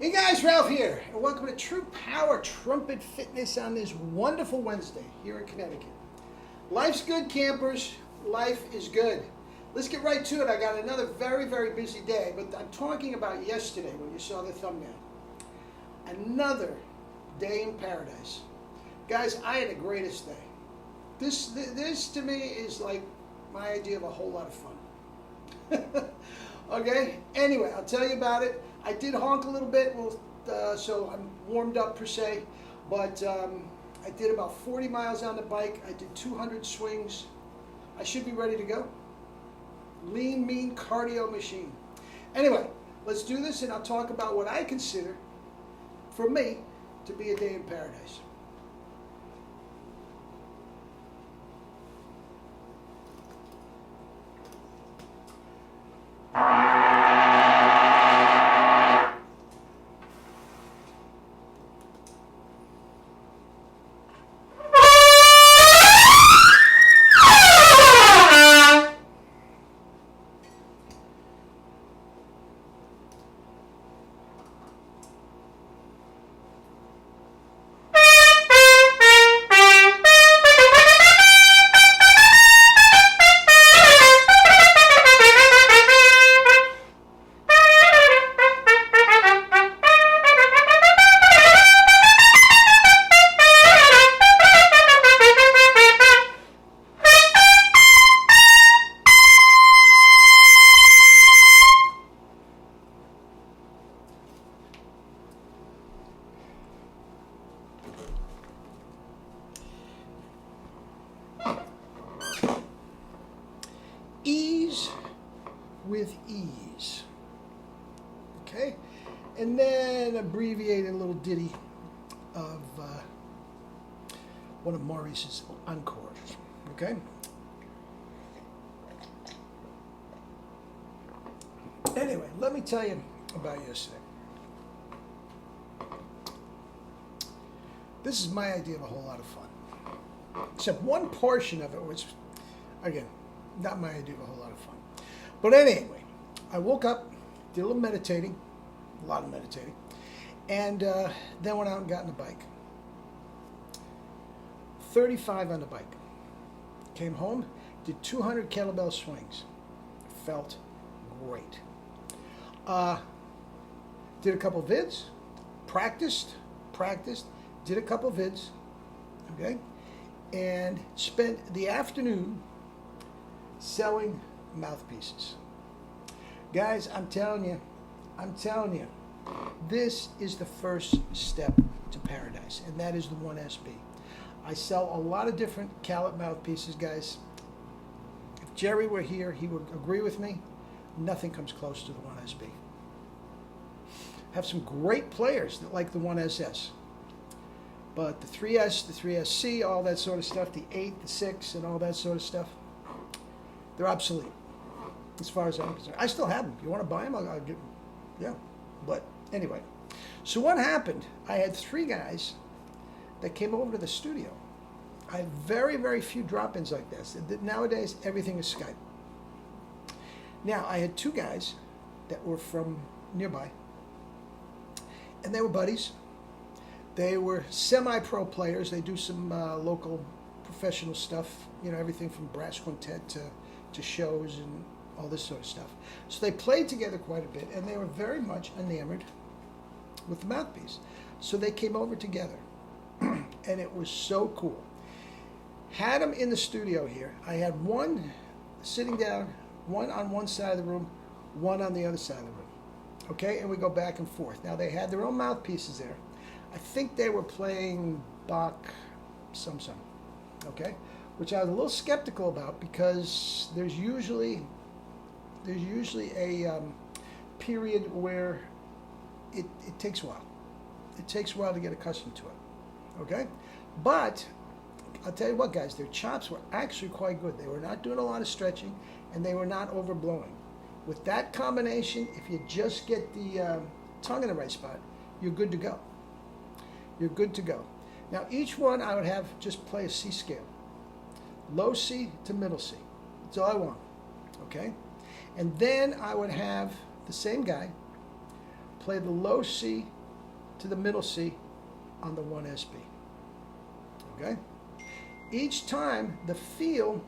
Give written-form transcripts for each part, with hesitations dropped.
Hey guys, Ralph here, and welcome to True Power Trumpet Fitness on this wonderful Wednesday here in Connecticut. Life's good, campers. Life is good. Let's get right to it. I got another very busy day, but I'm talking about yesterday when you saw the thumbnail. Another day in paradise. Guys, I had the greatest day. This to me is like my idea of a whole lot of fun. Okay, anyway, I'll tell you about it. I did honk a little bit, so I'm warmed up per se, but I did about 40 miles on the bike. I did 200 swings. I should be ready to go. Lean, mean cardio machine. Anyway, let's do this, and I'll talk about what I consider, for me, to be a day in paradise. Ease with ease. Okay? And then abbreviated little ditty of one of Maurice's encores. Okay? Anyway, let me tell you about yesterday. This is my idea of a whole lot of fun. Except one portion of it was, again, not my idea of a whole lot of fun. But anyway, I woke up, did a little meditating, a lot of meditating, and then went out and got on the bike. 35 on the bike. Came home, did 200 kettlebell swings. Felt great. Did a couple vids, practiced, did a couple vids, okay, and spent the afternoon selling mouthpieces. Guys, I'm telling you, this is the first step to paradise, and that is the 1SB. I sell a lot of different Callot mouthpieces, guys. If Jerry were here, he would agree with me. Nothing comes close to the 1SB. Have some great players that like the 1SS. But the 3S, the 3SC, all that sort of stuff, the 8, the 6, and all that sort of stuff, they're obsolete, as far as I'm concerned. I still have them. If you want to buy them, I'll give them. Yeah. But anyway, so what happened? I had 3 guys that came over to the studio. I have very few drop-ins like this. Nowadays, everything is Skype. Now, I had 2 guys that were from nearby, and they were buddies. They were semi-pro players. They do some local professional stuff, you know, everything from brass quintet to shows and all this sort of stuff. So they played together quite a bit, and they were very much enamored with the mouthpiece. So they came over together, and it was so cool. Had them in the studio here. I had one sitting down, one on one side of the room, one on the other side of the room. Okay, and we go back and forth. Now they had their own mouthpieces there. I think they were playing Bach Samsung, okay, which I was a little skeptical about because there's usually a period where it takes a while. It takes a while to get accustomed to it, okay? But I'll tell you what, guys, their chops were actually quite good. They were not doing a lot of stretching, and they were not overblowing. With that combination, if you just get the tongue in the right spot, you're good to go. You're good to go. Now, each one I would have just play a C scale. Low C to middle C. That's all I want, okay? And then I would have the same guy play the low C to the middle C on the 1SB. Okay? Each time the feel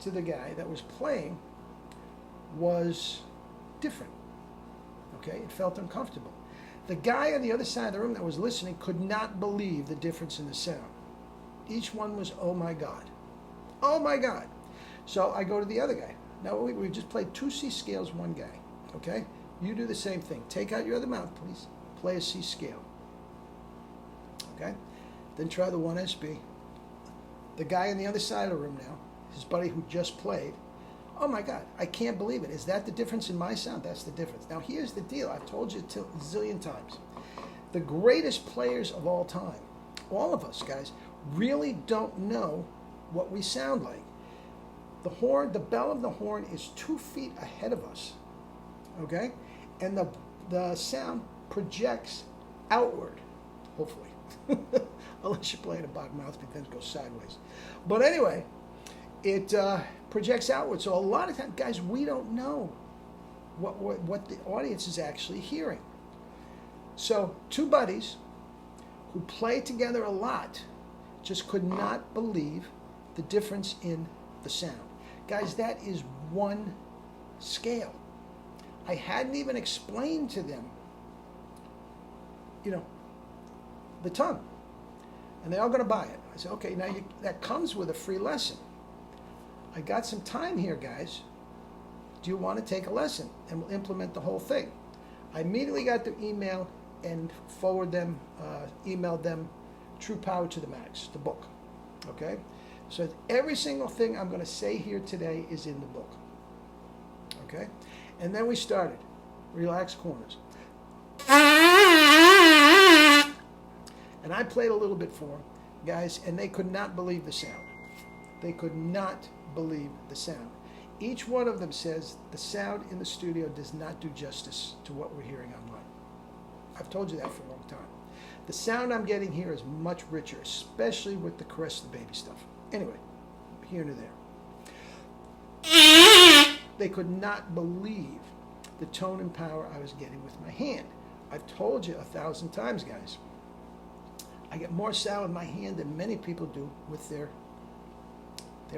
to the guy that was playing was different. Okay? It felt uncomfortable. The guy on the other side of the room that was listening could not believe the difference in the sound. Each one was, oh my God. Oh my God. So I go to the other guy. Now we just played 2 C scales, one guy. Okay? You do the same thing. Take out your other mouthpiece. Play a C scale. Okay? Then try the 1SB. The guy on the other side of the room now, his buddy who just played, oh my God, I can't believe it. Is that the difference in my sound? That's the difference. Now here's the deal. I've told you a zillion times. The greatest players of all time, all of us guys, really don't know what we sound like. The horn, the bell of the horn is 2 feet ahead of us. Okay? And the sound projects outward, hopefully. Unless you're playing a bog mouthpiece, then it goes sideways. But anyway, it projects outward. So a lot of times, guys, we don't know what the audience is actually hearing. So 2 buddies who play together a lot just could not believe the difference in the sound. Guys, that is 1 scale. I hadn't even explained to them, the tongue. And they're all going to buy it. I said, okay, now that comes with a free lesson. I got some time here, guys. Do you want to take a lesson? And we'll implement the whole thing. I immediately got the email and emailed them True Power to the Max, the book. Okay? So every single thing I'm going to say here today is in the book. Okay? And then we started. Relaxed corners. And I played a little bit for them, guys, and they could not believe the sound. They could not believe the sound. Each one of them says the sound in the studio does not do justice to what we're hearing online. I've told you that for a long time. The sound I'm getting here is much richer, especially with the Caress the Baby stuff. Anyway, here and there. They could not believe the tone and power I was getting with my hand. I've told you 1,000 times, guys. I get more sound with my hand than many people do with their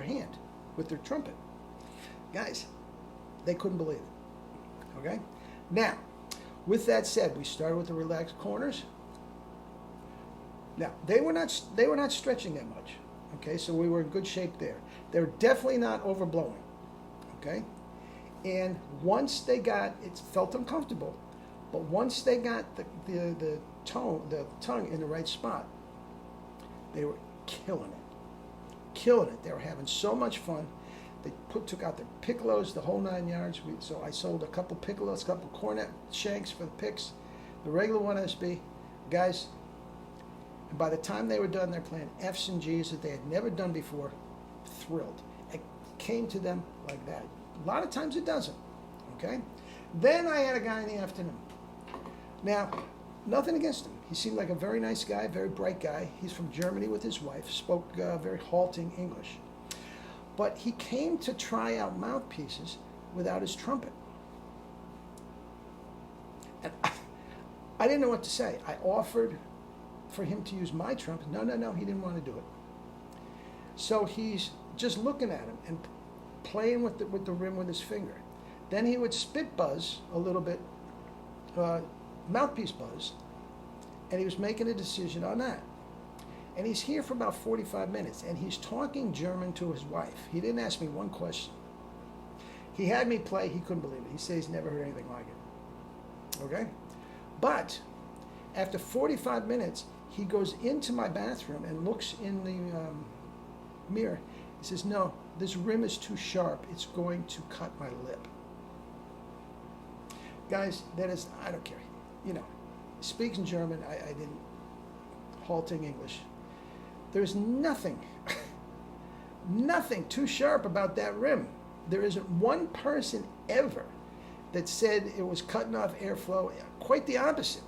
hand, with their trumpet. Guys, they couldn't believe it. Okay? Now, with that said, we started with the relaxed corners. Now, they were not stretching that much. Okay, so we were in good shape there. They were definitely not overblowing. Okay? And once they got, it felt uncomfortable, but once they got the tongue in the right spot, they were killing it. Killing it. They were having so much fun. They took out their piccolos, the whole 9 yards. So I sold a couple piccolos, a couple cornet shanks for the picks, the regular 1SB. Guys, and by the time they were done, they're playing F's and G's that they had never done before. Thrilled. It came to them like that. A lot of times it doesn't. Okay? Then I had a guy in the afternoon. Now, nothing against him. He seemed like a very nice guy, very bright guy. He's from Germany with his wife, spoke very halting English. But he came to try out mouthpieces without his trumpet. And I didn't know what to say. I offered for him to use my trumpet. No, he didn't want to do it. So he's just looking at him and playing with the rim with his finger. Then he would spit buzz a little bit, mouthpiece buzz, and he was making a decision on that. And he's here for about 45 minutes, and he's talking German to his wife. He didn't ask me one question. He had me play. He couldn't believe it. He says he's never heard anything like it. Okay? But after 45 minutes, he goes into my bathroom and looks in the mirror. He says, no, this rim is too sharp. It's going to cut my lip. Guys, that is, I don't care. Speaks in German. I didn't. Halting English. There's nothing, nothing too sharp about that rim. There isn't one person ever that said it was cutting off airflow. Quite the opposite.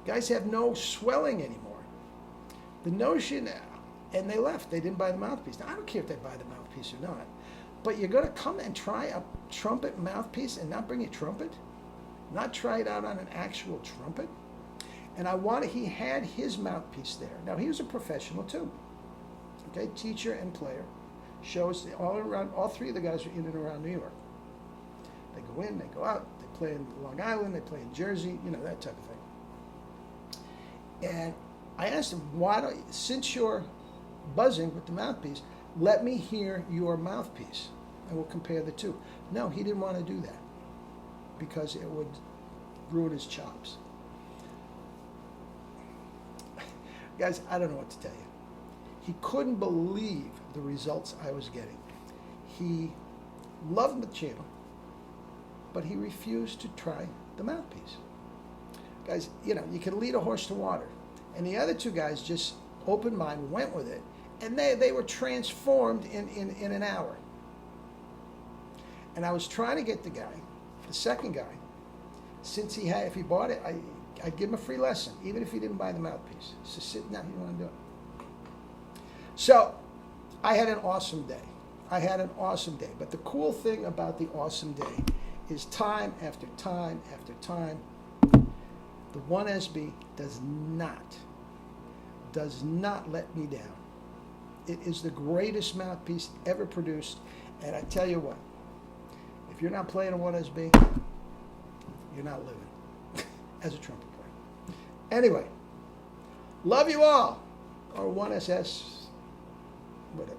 Guys have no swelling anymore. The notion, and they left. They didn't buy the mouthpiece. Now, I don't care if they buy the mouthpiece or not. But you're going to come and try a trumpet mouthpiece and not bring your trumpet? not try it out on an actual trumpet. And he had his mouthpiece there. Now, he was a professional too. Okay, teacher and player. Shows all around, all three of the guys are in and around New York. They go in, they go out, they play in Long Island, they play in Jersey, that type of thing. And I asked him, since you're buzzing with the mouthpiece, let me hear your mouthpiece and we'll compare the two. No, he didn't want to do that because it would ruin his chops. Guys, I don't know what to tell you. He couldn't believe the results I was getting. He loved the channel, but he refused to try the mouthpiece. Guys, you can lead a horse to water. And the other two guys just open mind, went with it, and they were transformed in an hour. And I was trying to get the second guy, if he bought it, I'd give him a free lesson, even if he didn't buy the mouthpiece. So sit down, he didn't want to do it. So I had an awesome day. But the cool thing about the awesome day is time after time after time, the 1SB does not let me down. It is the greatest mouthpiece ever produced. And I tell you what, if you're not playing a 1SB, you're not living as a trumpet player. Anyway, love you all. Or 1SS, whatever.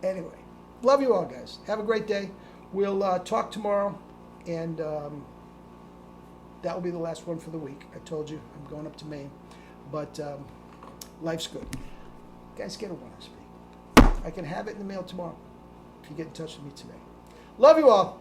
Anyway, love you all, guys. Have a great day. We'll talk tomorrow, and that will be the last one for the week. I told you I'm going up to Maine, but life's good. Guys, get a 1SB. I can have it in the mail tomorrow if you get in touch with me today. Love you all.